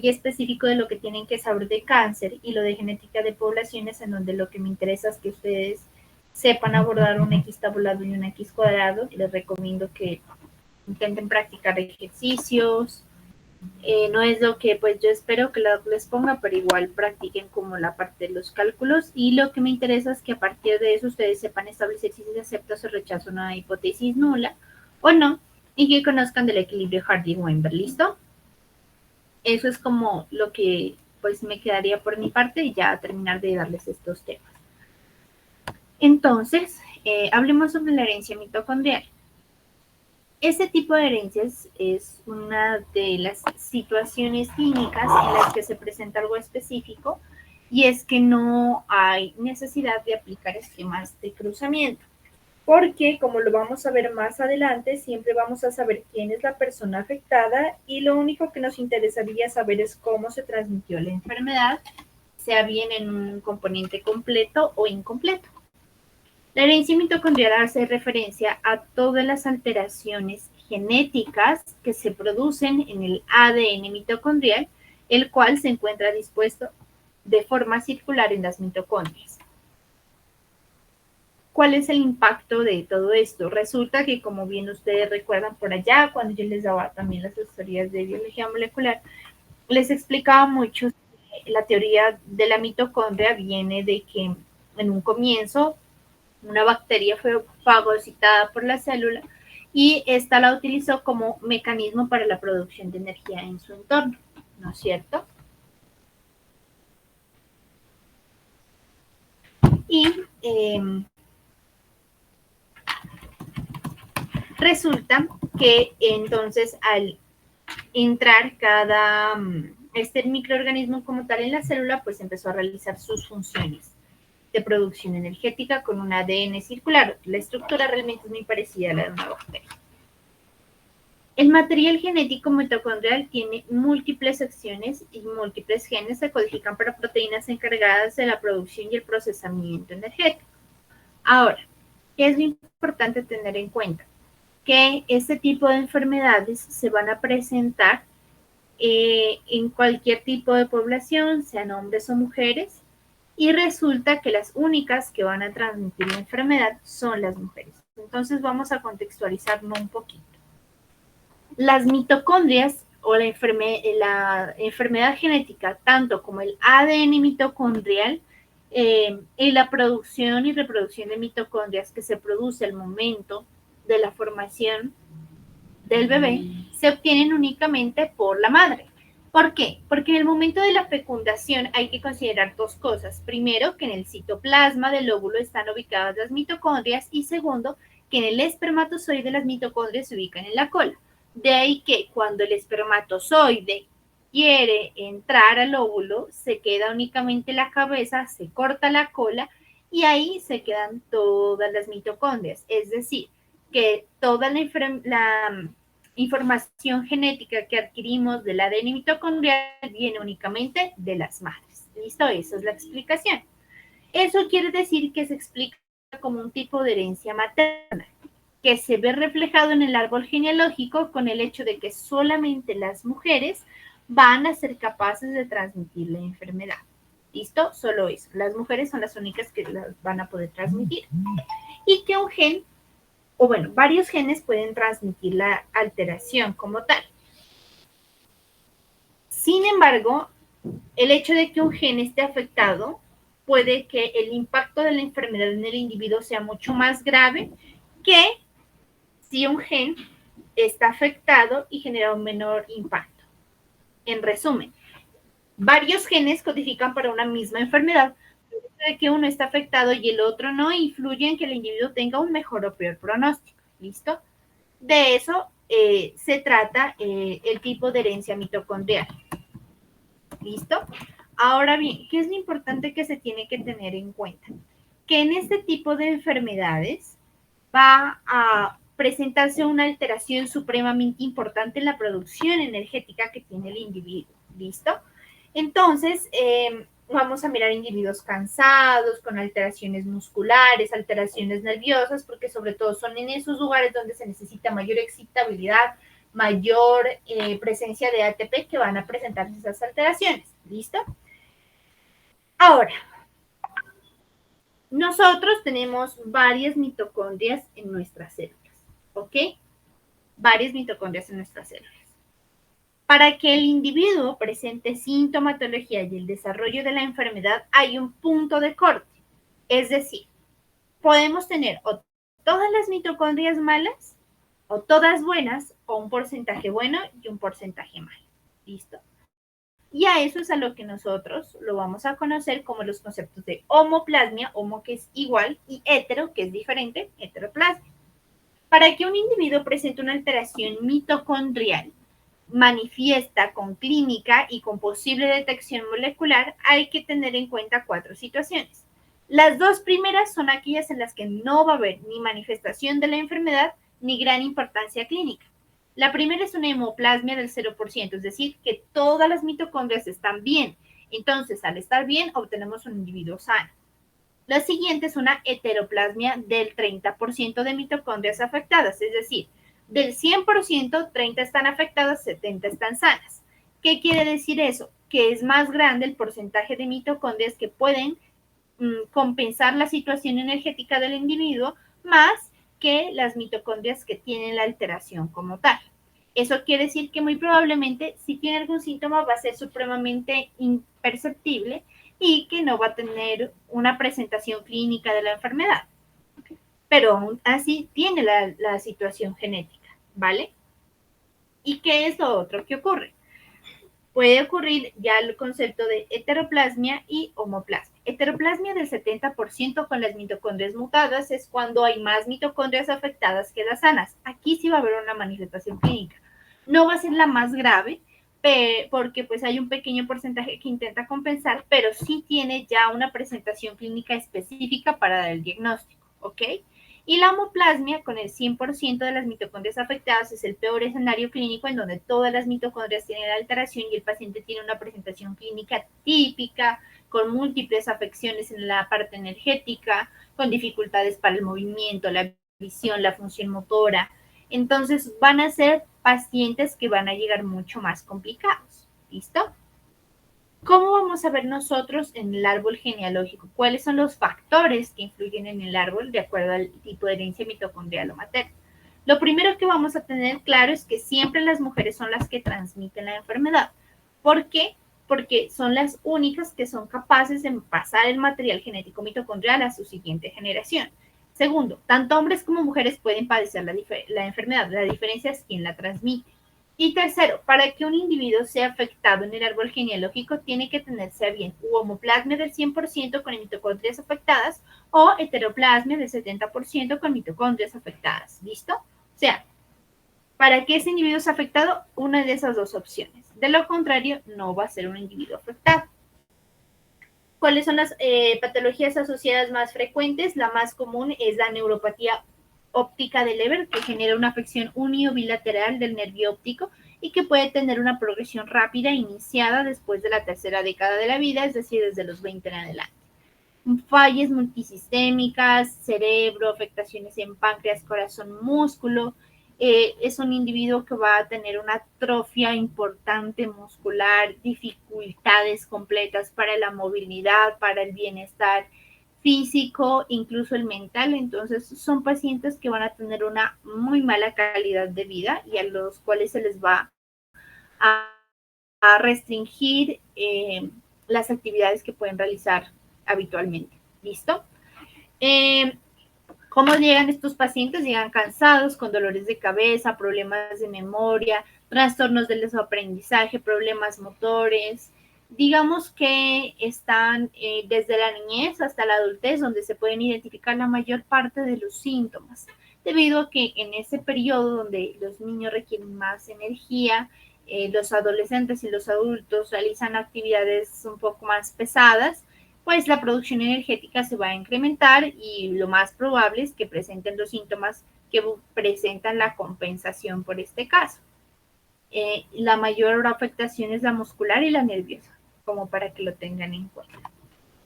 específico de lo que tienen que saber de cáncer y lo de genética de poblaciones, en donde lo que me interesa es que ustedes sepan abordar un X tabulado y un X cuadrado. Les recomiendo que intenten practicar ejercicios. No es lo que pues yo espero que les ponga, pero igual practiquen como la parte de los cálculos, y lo que me interesa es que a partir de eso ustedes sepan establecer si se acepta o se rechaza una hipótesis nula o no, y que conozcan del equilibrio Hardy-Weinberg. ¿Listo? Eso es como lo que pues me quedaría por mi parte, y ya terminar de darles estos temas. Entonces, hablemos sobre la herencia mitocondrial. Este tipo de herencias es una de las situaciones clínicas en las que se presenta algo específico, y es que no hay necesidad de aplicar esquemas de cruzamiento, porque como lo vamos a ver más adelante, siempre vamos a saber quién es la persona afectada, y lo único que nos interesaría saber es cómo se transmitió la enfermedad, sea bien en un componente completo o incompleto. La herencia mitocondrial hace referencia a todas las alteraciones genéticas que se producen en el ADN mitocondrial, el cual se encuentra dispuesto de forma circular en las mitocondrias. ¿Cuál es el impacto de todo esto? Resulta que, como bien ustedes recuerdan por allá, cuando yo les daba también las asesorías de biología molecular, les explicaba mucho que la teoría de la mitocondria viene de que en un comienzo una bacteria fue fagocitada por la célula, y esta la utilizó como mecanismo para la producción de energía en su entorno, ¿no es cierto? Y resulta que entonces al entrar este microorganismo como tal en la célula, pues empezó a realizar sus funciones de producción energética con un ADN circular. La estructura realmente es muy parecida a la de una bacteria. El material genético mitocondrial tiene múltiples secciones y múltiples genes se codifican para proteínas encargadas de la producción y el procesamiento energético. Ahora, ¿qué es lo importante tener en cuenta? Que este tipo de enfermedades se van a presentar en cualquier tipo de población, sean hombres o mujeres, y resulta que las únicas que van a transmitir la enfermedad son las mujeres. Entonces vamos a contextualizarlo un poquito. Las mitocondrias o la enfermedad genética, tanto como el ADN mitocondrial, y la producción y reproducción de mitocondrias que se produce al momento de la formación del bebé, se obtienen únicamente por la madre. ¿Por qué? Porque en el momento de la fecundación hay que considerar dos cosas. Primero, que en el citoplasma del óvulo están ubicadas las mitocondrias, y segundo, que en el espermatozoide las mitocondrias se ubican en la cola. De ahí que cuando el espermatozoide quiere entrar al óvulo, se queda únicamente la cabeza, se corta la cola, y ahí se quedan todas las mitocondrias. Es decir, que toda la información genética que adquirimos del ADN mitocondrial viene únicamente de las madres. ¿Listo? Esa es la explicación. Eso quiere decir que se explica como un tipo de herencia materna, que se ve reflejado en el árbol genealógico con el hecho de que solamente las mujeres van a ser capaces de transmitir la enfermedad. ¿Listo? Solo eso. Las mujeres son las únicas que las van a poder transmitir. Y que un gen, o bueno, varios genes pueden transmitir la alteración como tal. Sin embargo, el hecho de que un gen esté afectado puede que el impacto de la enfermedad en el individuo sea mucho más grave que si un gen está afectado y genera un menor impacto. En resumen, varios genes codifican para una misma enfermedad, pero el hecho de que uno está afectado y el otro no influye en que el individuo tenga un mejor o peor pronóstico. ¿Listo? De eso se trata el tipo de herencia mitocondrial. ¿Listo? Ahora bien, ¿qué es lo importante que se tiene que tener en cuenta? Que en este tipo de enfermedades va a presentarse una alteración supremamente importante en la producción energética que tiene el individuo. ¿Listo? Entonces, vamos a mirar individuos cansados, con alteraciones musculares, alteraciones nerviosas, porque sobre todo son en esos lugares donde se necesita mayor excitabilidad mayor presencia de ATP que van a presentar esas alteraciones. ¿Listo? Ahora, nosotros tenemos varias mitocondrias en nuestras células, ¿ok? Varias mitocondrias en nuestras células. Para que el individuo presente sintomatología y el desarrollo de la enfermedad, hay un punto de corte. Es decir, podemos tener o todas las mitocondrias malas, o todas buenas, o un porcentaje bueno y un porcentaje malo. ¿Listo? Y a eso es a lo que nosotros lo vamos a conocer como los conceptos de homoplasmia, homo que es igual, y hetero, que es diferente, heteroplasmia. Para que un individuo presente una alteración mitocondrial manifiesta con clínica y con posible detección molecular, hay que tener en cuenta 4 situaciones. Las 2 primeras son aquellas en las que no va a haber ni manifestación de la enfermedad ni gran importancia clínica. La primera es una hemoplasmia del 0%, es decir, que todas las mitocondrias están bien. Entonces, al estar bien, obtenemos un individuo sano. La siguiente es una heteroplasmia del 30% de mitocondrias afectadas, es decir, del 100%, 30 están afectadas, 70 están sanas. ¿Qué quiere decir eso? Que es más grande el porcentaje de mitocondrias que pueden compensar la situación energética del individuo más que las mitocondrias que tienen la alteración como tal. Eso quiere decir que muy probablemente si tiene algún síntoma va a ser supremamente imperceptible y que no va a tener una presentación clínica de la enfermedad. Pero aún así tiene la situación genética, ¿vale? ¿Y qué es lo otro que ocurre? Puede ocurrir ya el concepto de heteroplasmia y homoplasmia. Heteroplasmia del 70% con las mitocondrias mutadas es cuando hay más mitocondrias afectadas que las sanas. Aquí sí va a haber una manifestación clínica. No va a ser la más grave porque pues hay un pequeño porcentaje que intenta compensar, pero sí tiene ya una presentación clínica específica para dar el diagnóstico, ¿ok? Y la homoplasmia, con el 100% de las mitocondrias afectadas, es el peor escenario clínico en donde todas las mitocondrias tienen alteración y el paciente tiene una presentación clínica típica, con múltiples afecciones en la parte energética, con dificultades para el movimiento, la visión, la función motora. Entonces van a ser pacientes que van a llegar mucho más complicados. ¿Listo? ¿Cómo vamos a ver nosotros en el árbol genealógico? ¿Cuáles son los factores que influyen en el árbol de acuerdo al tipo de herencia mitocondrial o materna? Lo primero que vamos a tener claro es que siempre las mujeres son las que transmiten la enfermedad. ¿Por qué? Porque son las únicas que son capaces de pasar el material genético mitocondrial a su siguiente generación. Segundo, tanto hombres como mujeres pueden padecer la enfermedad. La diferencia es quién la transmite. Y tercero, para que un individuo sea afectado en el árbol genealógico, tiene que tenerse bien homoplasmia del 100% con mitocondrias afectadas o heteroplasmia del 70% con mitocondrias afectadas. ¿Listo? O sea, para que ese individuo sea afectado, una de esas dos opciones. De lo contrario, no va a ser un individuo afectado. ¿Cuáles son las patologías asociadas más frecuentes? La más común es la neuropatía óptica de Leber, que genera una afección uniobilateral del nervio óptico y que puede tener una progresión rápida iniciada después de la tercera década de la vida, es decir, desde los 20 en adelante. Fallas multisistémicas, cerebro, afectaciones en páncreas, corazón, músculo. Es un individuo que va a tener una atrofia importante muscular, dificultades completas para la movilidad, para el bienestar físico, incluso el mental. Entonces son pacientes que van a tener una muy mala calidad de vida y a los cuales se les va a restringir las actividades que pueden realizar habitualmente. ¿Listo? ¿Cómo llegan estos pacientes? Llegan cansados, con dolores de cabeza, problemas de memoria, trastornos del desaprendizaje, problemas motores. Digamos que están desde la niñez hasta la adultez, donde se pueden identificar la mayor parte de los síntomas, debido a que en ese periodo donde los niños requieren más energía, los adolescentes y los adultos realizan actividades un poco más pesadas, pues la producción energética se va a incrementar y lo más probable es que presenten los síntomas que presentan la compensación por este caso. La mayor afectación es la muscular y la nerviosa, como para que lo tengan en cuenta.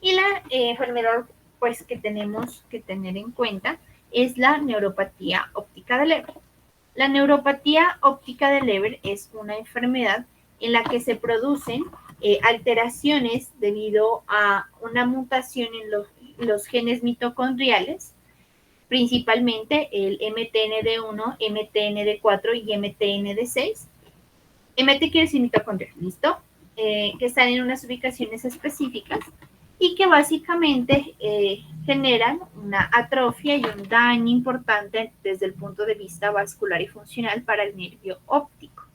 Y la enfermedad pues que tenemos que tener en cuenta es la neuropatía óptica de Leber. La neuropatía óptica de Leber es una enfermedad en la que se producen alteraciones debido a una mutación en los genes mitocondriales, principalmente el MTND1, MTND4 y MTND6. MT quiere decir mitocondria, ¿listo? Que están en unas ubicaciones específicas y que básicamente generan una atrofia y un daño importante desde el punto de vista vascular y funcional para el nervio óptico.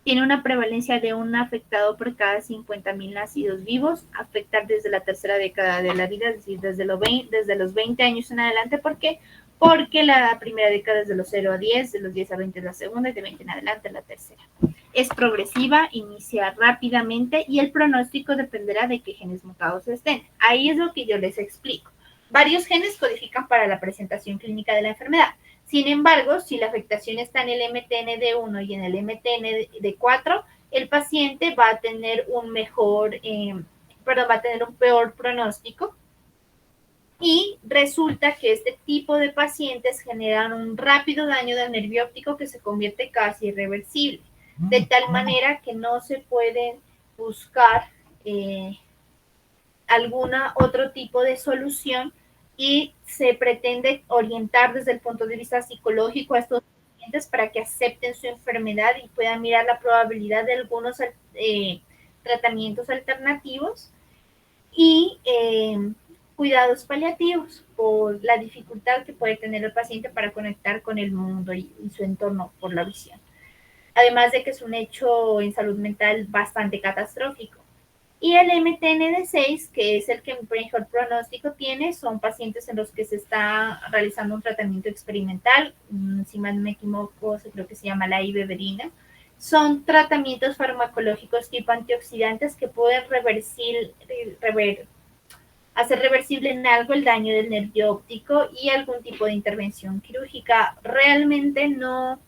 Tiene una prevalencia de un afectado por cada 50.000 nacidos vivos, afectar desde la tercera década de la vida, es decir, desde los 20 años en adelante. ¿Por qué? Porque la primera década es de los 0 a 10, de los 10 a 20 es la segunda y de 20 en adelante la tercera. Es progresiva, inicia rápidamente y el pronóstico dependerá de qué genes mutados estén. Ahí es lo que yo les explico. Varios genes codifican para la presentación clínica de la enfermedad. Sin embargo, si la afectación está en el MTND1 y en el MTND4, el paciente va a tener un peor pronóstico. Y resulta que este tipo de pacientes generan un rápido daño del nervio óptico que se convierte casi irreversible, de tal manera que no se puede buscar alguna otro tipo de solución y se pretende orientar desde el punto de vista psicológico a estos pacientes para que acepten su enfermedad y puedan mirar la probabilidad de algunos tratamientos alternativos y cuidados paliativos por la dificultad que puede tener el paciente para conectar con el mundo y su entorno por la visión. Además de que es un hecho en salud mental bastante catastrófico. Y el MTND6, que es el que mejor pronóstico tiene, son pacientes en los que se está realizando un tratamiento experimental, si mal no me equivoco, creo que se llama la ibeverina. Son tratamientos farmacológicos tipo antioxidantes que pueden hacer reversible en algo el daño del nervio óptico y algún tipo de intervención quirúrgica. Realmente no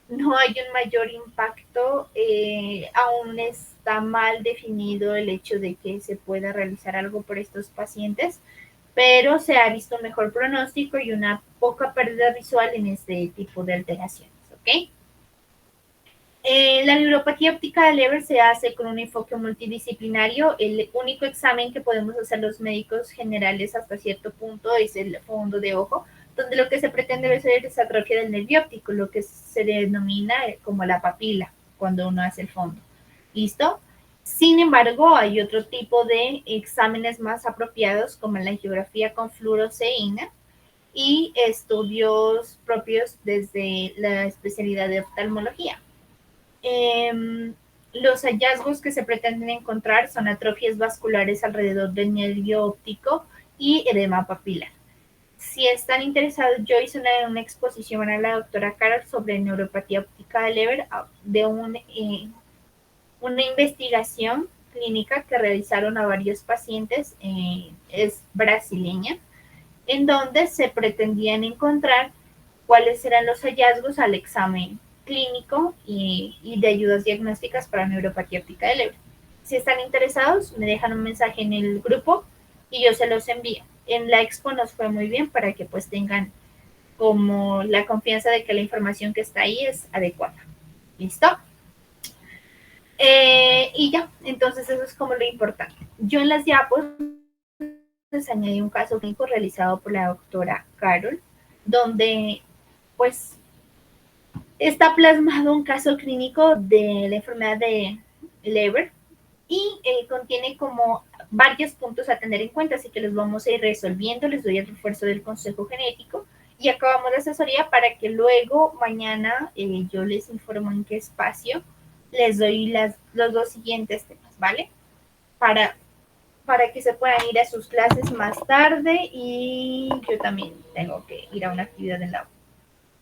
hay un mayor impacto, aún está mal definido el hecho de que se pueda realizar algo por estos pacientes, pero se ha visto un mejor pronóstico y una poca pérdida visual en este tipo de alteraciones, ¿ok? La neuropatía óptica de Leber se hace con un enfoque multidisciplinario. El único examen que podemos hacer los médicos generales hasta cierto punto es el fondo de ojo, donde lo que se pretende ver es atrofia del nervio óptico, lo que se denomina como la papila cuando uno hace el fondo. ¿Listo? Sin embargo, hay otro tipo de exámenes más apropiados como la angiografía con fluoresceína y estudios propios desde la especialidad de oftalmología. Los hallazgos que se pretenden encontrar son atrofias vasculares alrededor del nervio óptico y edema papilar. Si están interesados, yo hice una exposición a la doctora Carol sobre neuropatía óptica de Leber de una investigación clínica que realizaron a varios pacientes, es brasileña, en donde se pretendían encontrar cuáles eran los hallazgos al examen clínico y de ayudas diagnósticas para neuropatía óptica de Leber. Si están interesados, me dejan un mensaje en el grupo y yo se los envío. En la expo nos fue muy bien para que pues tengan como la confianza de que la información que está ahí es adecuada. ¿Listo? Y ya, entonces eso es como lo importante. Yo en las diapos les añadí un caso clínico realizado por la doctora Carol, donde pues está plasmado un caso clínico de la enfermedad de Leber y contiene como varios puntos a tener en cuenta, así que los vamos a ir resolviendo. Les doy el refuerzo del consejo genético y acabamos la asesoría para que luego mañana yo les informo en qué espacio les doy los dos siguientes temas, ¿vale? Para que se puedan ir a sus clases más tarde y yo también tengo que ir a una actividad en la U.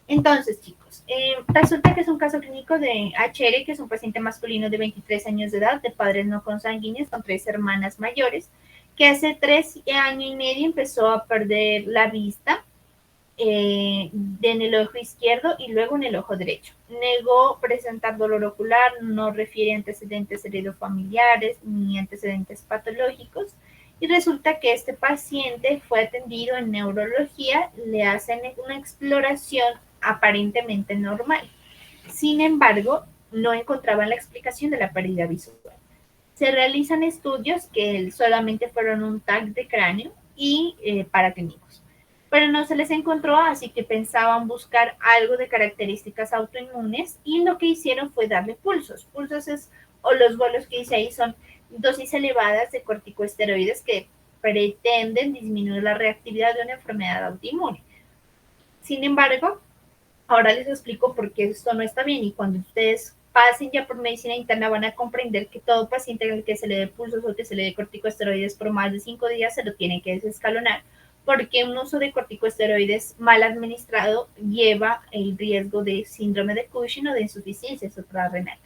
Entonces, chicos, resulta que es un caso clínico de HR, que es un paciente masculino de 23 años de edad, de padres no consanguíneos, con 3 hermanas mayores, que hace 3 años y medio empezó a perder la vista en el ojo izquierdo y luego en el ojo derecho. Negó presentar dolor ocular, no refiere antecedentes heredofamiliares ni antecedentes patológicos. Y resulta que este paciente fue atendido en neurología, le hacen una exploración aparentemente normal. Sin embargo, no encontraban la explicación de la pérdida visual. Se realizan estudios que solamente fueron un TAC de cráneo y paraclínicos, pero no se les encontró, así que pensaban buscar algo de características autoinmunes y lo que hicieron fue darle pulsos. Pulsos o los bolos que dice ahí son dosis elevadas de corticosteroides que pretenden disminuir la reactividad de una enfermedad autoinmune. Sin embargo, ahora les explico por qué esto no está bien y cuando ustedes pasen ya por medicina interna van a comprender que todo paciente al que se le dé pulsos o que se le dé corticosteroides por más de 5 días se lo tienen que desescalonar porque un uso de corticosteroides mal administrado lleva el riesgo de síndrome de Cushing o de insuficiencia suprarrenal.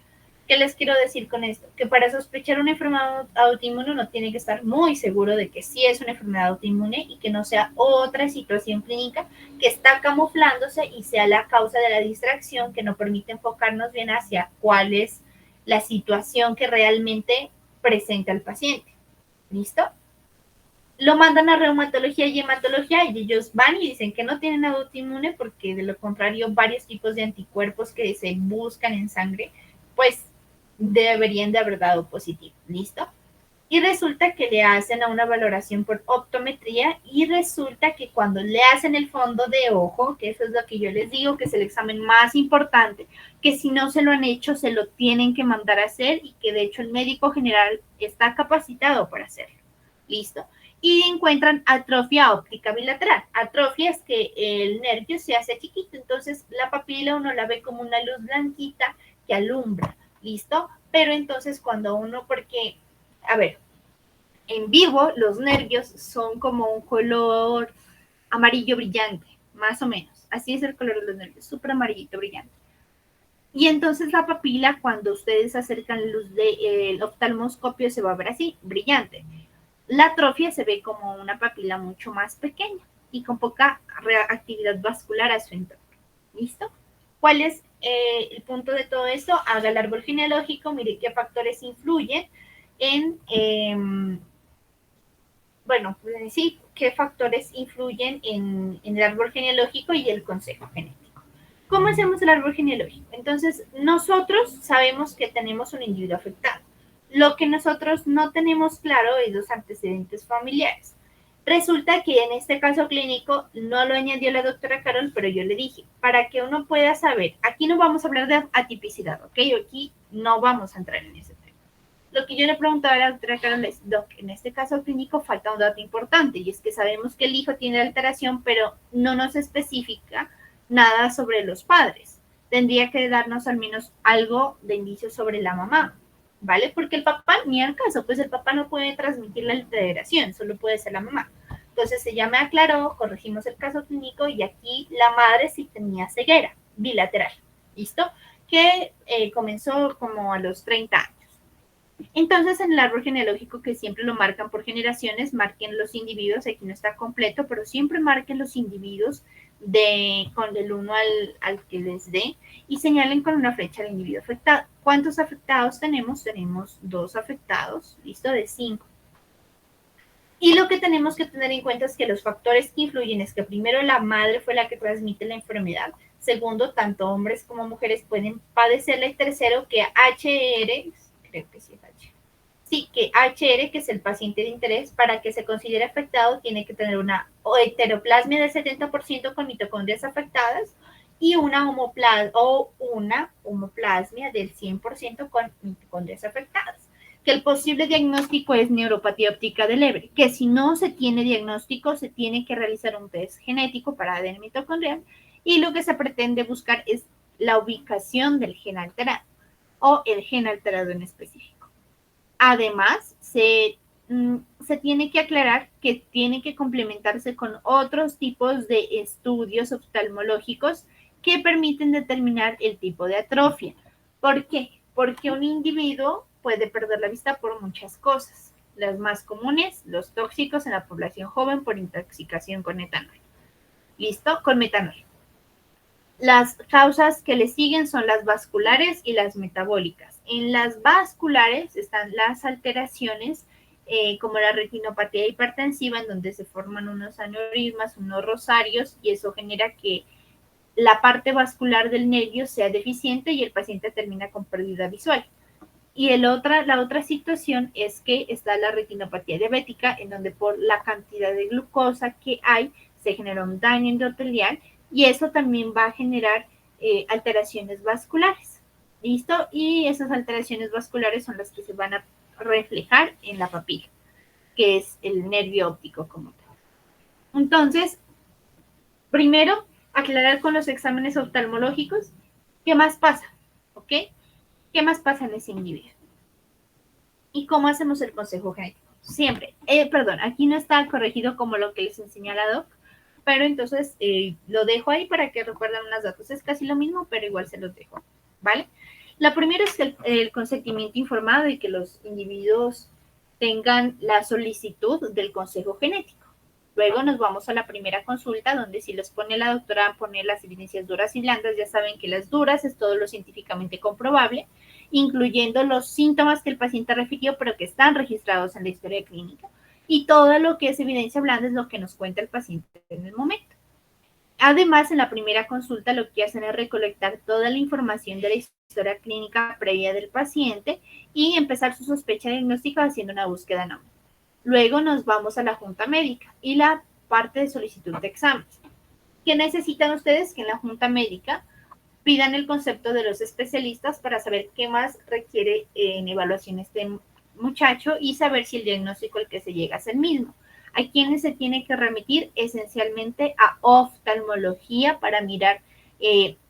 ¿Qué les quiero decir con esto? Que para sospechar una enfermedad autoinmune uno tiene que estar muy seguro de que sí es una enfermedad autoinmune y que no sea otra situación clínica que está camuflándose y sea la causa de la distracción que no permite enfocarnos bien hacia cuál es la situación que realmente presenta el paciente. ¿Listo? Lo mandan a reumatología y hematología y ellos van y dicen que no tienen autoinmune porque de lo contrario varios tipos de anticuerpos que se buscan en sangre pues deberían de haber dado positivo. ¿Listo? Y resulta que le hacen a una valoración por optometría y resulta que cuando le hacen el fondo de ojo, que eso es lo que yo les digo, que es el examen más importante, que si no se lo han hecho, se lo tienen que mandar a hacer y que de hecho el médico general está capacitado para hacerlo. ¿Listo? Y encuentran atrofia óptica bilateral. Atrofia es que el nervio se hace chiquito, entonces la papila uno la ve como una luz blanquita que alumbra. ¿Listo? Pero entonces cuando uno, porque a ver, en vivo los nervios son como un color amarillo brillante, más o menos. Así es el color de los nervios, súper amarillito brillante. Y entonces la papila, cuando ustedes acercan la luz del oftalmoscopio, se va a ver así, brillante. La atrofia se ve como una papila mucho más pequeña y con poca actividad vascular a su entorno. ¿Listo? ¿Cuál es el punto de todo esto? Haga el árbol genealógico, mire qué factores influyen en bueno, pues sí, qué factores influyen en el árbol genealógico y el consejo genético. ¿Cómo hacemos el árbol genealógico? Entonces, nosotros sabemos que tenemos un individuo afectado. Lo que nosotros no tenemos claro es los antecedentes familiares. Resulta que en este caso clínico no lo añadió la doctora Carol, pero yo le dije, para que uno pueda saber, aquí no vamos a hablar de atipicidad, ¿ok? Aquí no vamos a entrar en ese tema. Lo que yo le preguntaba a la doctora Carol es, Doc, en este caso clínico falta un dato importante y es que sabemos que el hijo tiene alteración, pero no nos especifica nada sobre los padres. Tendría que darnos al menos algo de indicio sobre la mamá, ¿vale? Porque el papá, ni al caso, pues el papá no puede transmitir la alteración, solo puede ser la mamá. Entonces ella me aclaró, corregimos el caso clínico y aquí la madre sí tenía ceguera bilateral, ¿listo? Que comenzó como a los 30 años. Entonces, en el árbol genealógico, que siempre lo marcan por generaciones, marquen los individuos, aquí no está completo, pero siempre marquen los individuos con del 1 al que les dé y señalen con una flecha al individuo afectado. ¿Cuántos afectados tenemos? Tenemos 2 afectados, listo, de 5. Y lo que tenemos que tener en cuenta es que los factores que influyen es que primero la madre fue la que transmite la enfermedad, segundo, tanto hombres como mujeres pueden padecerla y tercero, que HR, creo que sí es HR. Sí, que HR, que es el paciente de interés, para que se considere afectado, tiene que tener una heteroplasmia del 70% con mitocondrias afectadas y una homoplasmia del 100% con mitocondrias afectadas. Que el posible diagnóstico es neuropatía óptica de Leber, que si no se tiene diagnóstico, se tiene que realizar un test genético para ADN mitocondrial y lo que se pretende buscar es la ubicación del gen alterado o el gen alterado en específico. Además, se tiene que aclarar que tiene que complementarse con otros tipos de estudios oftalmológicos que permiten determinar el tipo de atrofia. ¿Por qué? Porque un individuo puede perder la vista por muchas cosas. Las más comunes, los tóxicos en la población joven por intoxicación con etanol. ¿Listo? Con metanol. Las causas que le siguen son las vasculares y las metabólicas. En las vasculares están las alteraciones como la retinopatía hipertensiva, en donde se forman unos aneurismas, unos rosarios, y eso genera que la parte vascular del nervio sea deficiente y el paciente termina con pérdida visual. Y la otra situación es que está la retinopatía diabética, en donde por la cantidad de glucosa que hay se genera un daño endotelial y eso también va a generar alteraciones vasculares. ¿Listo? Y esas alteraciones vasculares son las que se van a reflejar en la papila, que es el nervio óptico como tal. Entonces, primero, aclarar con los exámenes oftalmológicos qué más pasa, ¿ok? ¿Qué más pasa en ese individuo? ¿Y cómo hacemos el consejo genético? Siempre, perdón, aquí no está corregido como lo que les enseñó la doc, pero entonces lo dejo ahí para que recuerden unos datos. Es casi lo mismo, pero igual se los dejo, ¿vale? La primera es el consentimiento informado y que los individuos tengan la solicitud del consejo genético. Luego nos vamos a la primera consulta, donde si les pone la doctora a poner las evidencias duras y blandas, ya saben que las duras es todo lo científicamente comprobable, incluyendo los síntomas que el paciente refirió, pero que están registrados en la historia clínica. Y todo lo que es evidencia blanda es lo que nos cuenta el paciente en el momento. Además, en la primera consulta lo que hacen es recolectar toda la información de la historia clínica previa del paciente y empezar su sospecha diagnóstica haciendo una búsqueda anónima. Luego nos vamos a la junta médica y la parte de solicitud de exámenes. ¿Qué necesitan ustedes? Que en la junta médica pidan el concepto de los especialistas para saber qué más requiere en evaluación este muchacho y saber si el diagnóstico al que se llega es el mismo. ¿A quiénes se tiene que remitir? Esencialmente a oftalmología para mirar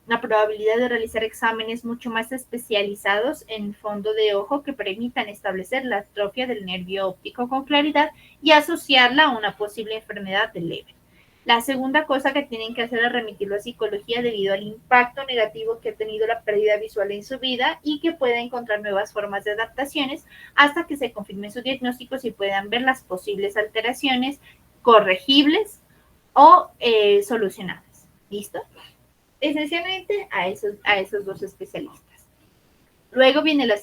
la probabilidad de realizar exámenes mucho más especializados en fondo de ojo que permitan establecer la atrofia del nervio óptico con claridad y asociarla a una posible enfermedad de Leber. La segunda cosa que tienen que hacer es remitirlo a psicología debido al impacto negativo que ha tenido la pérdida visual en su vida y que pueda encontrar nuevas formas de adaptaciones hasta que se confirme su diagnóstico y puedan ver las posibles alteraciones corregibles o solucionadas. ¿Listo? Esencialmente a esos dos especialistas. Luego viene la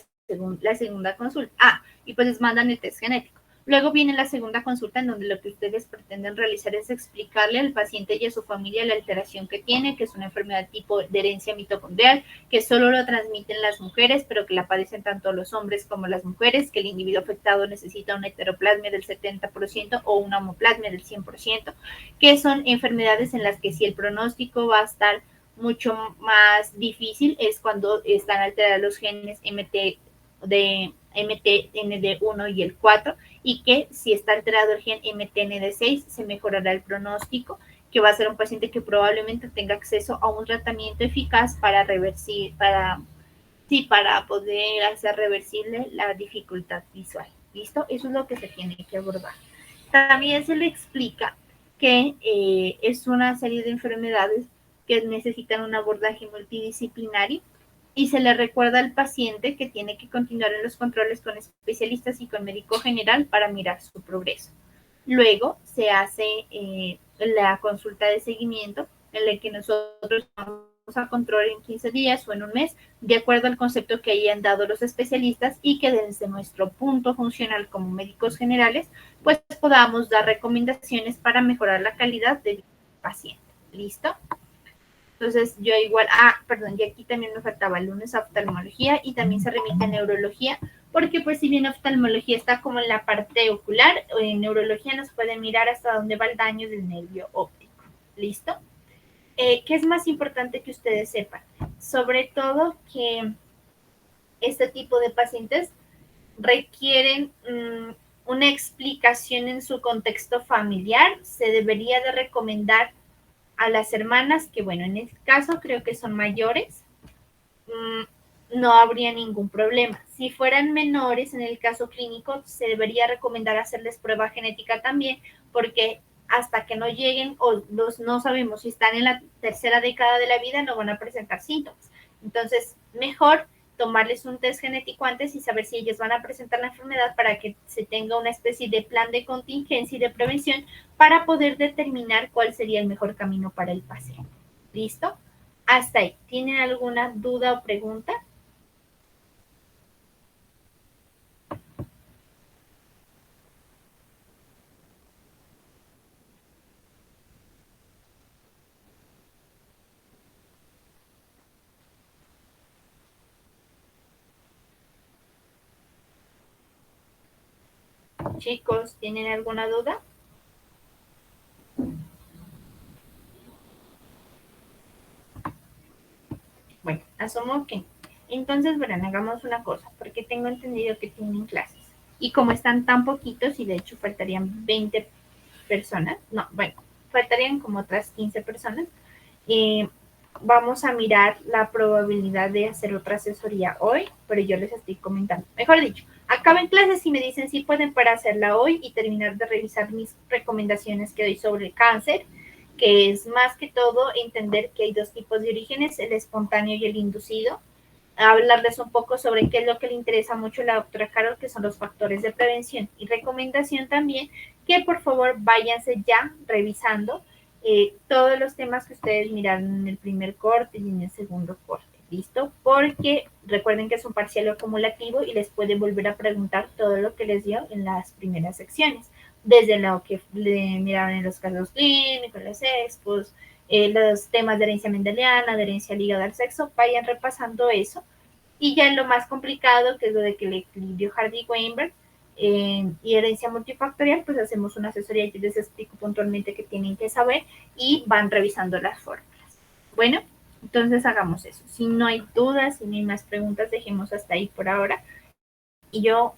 segunda consulta. Y pues les mandan el test genético. Luego viene la segunda consulta en donde lo que ustedes pretenden realizar es explicarle al paciente y a su familia la alteración que tiene, que es una enfermedad tipo de herencia mitocondrial, que solo lo transmiten las mujeres, pero que la padecen tanto los hombres como las mujeres, que el individuo afectado necesita una heteroplasmia del 70% o una homoplasmia del 100%, que son enfermedades en las que si el pronóstico va a estar mucho más difícil es cuando están alterados los genes MTND1 y el 4 y que si está alterado el gen MTND6 se mejorará el pronóstico, que va a ser un paciente que probablemente tenga acceso a un tratamiento eficaz para reversir, para poder hacer reversible la dificultad visual. ¿Listo? Eso es lo que se tiene que abordar. También se le explica que es una serie de enfermedades que necesitan un abordaje multidisciplinario y se le recuerda al paciente que tiene que continuar en los controles con especialistas y con médico general para mirar su progreso. Luego se hace la consulta de seguimiento en la que nosotros vamos a control en 15 días o en un mes, de acuerdo al concepto que hayan dado los especialistas y que desde nuestro punto funcional como médicos generales, pues podamos dar recomendaciones para mejorar la calidad del paciente. ¿Listo? Entonces yo igual, perdón, y aquí también me faltaba el lunes a oftalmología y también se remite a neurología, porque pues si bien oftalmología está como en la parte ocular, en neurología nos puede mirar hasta dónde va el daño del nervio óptico. ¿Listo? ¿Qué es más importante que ustedes sepan? Sobre todo que este tipo de pacientes requieren una explicación en su contexto familiar. Se debería de recomendar a las hermanas, que bueno, en este caso creo que son mayores, no habría ningún problema. Si fueran menores, en el caso clínico, se debería recomendar hacerles prueba genética también, porque hasta que no lleguen o no sabemos si están en la tercera década de la vida, no van a presentar síntomas. Entonces, mejor tomarles un test genético antes y saber si ellos van a presentar la enfermedad para que se tenga una especie de plan de contingencia y de prevención para poder determinar cuál sería el mejor camino para el paciente. ¿Listo? Hasta ahí. ¿Tienen alguna duda o pregunta? Chicos, ¿tienen alguna duda? Bueno, asumo que. Entonces, verán, hagamos una cosa, porque tengo entendido que tienen clases. Y como están tan poquitos, y de hecho faltarían 20 personas, no, bueno, faltarían como otras 15 personas, eh, vamos a mirar la probabilidad de hacer otra asesoría hoy, pero yo les estoy comentando. Mejor dicho, acaben clases y me dicen si pueden para hacerla hoy y terminar de revisar mis recomendaciones que doy sobre el cáncer, que es más que todo entender que hay dos tipos de orígenes, el espontáneo y el inducido. Hablarles un poco sobre qué es lo que le interesa mucho a la doctora Carol, que son los factores de prevención y recomendación también, que por favor váyanse ya revisando todos los temas que ustedes miraron en el primer corte y en el segundo corte. ¿Listo? Porque recuerden que es un parcial acumulativo y les puede volver a preguntar todo lo que les dio en las primeras secciones, desde lo que le miraron en los casos clínicos, los expos, los temas de herencia mendeliana, de herencia ligada al sexo, vayan repasando eso. Y ya en lo más complicado, que es lo de que el equilibrio Hardy-Weinberg y herencia multifactorial, pues hacemos una asesoría y les explico puntualmente qué tienen que saber y van revisando las fórmulas. Bueno, entonces hagamos eso. Si no hay dudas, si no hay más preguntas, dejemos hasta ahí por ahora. Y yo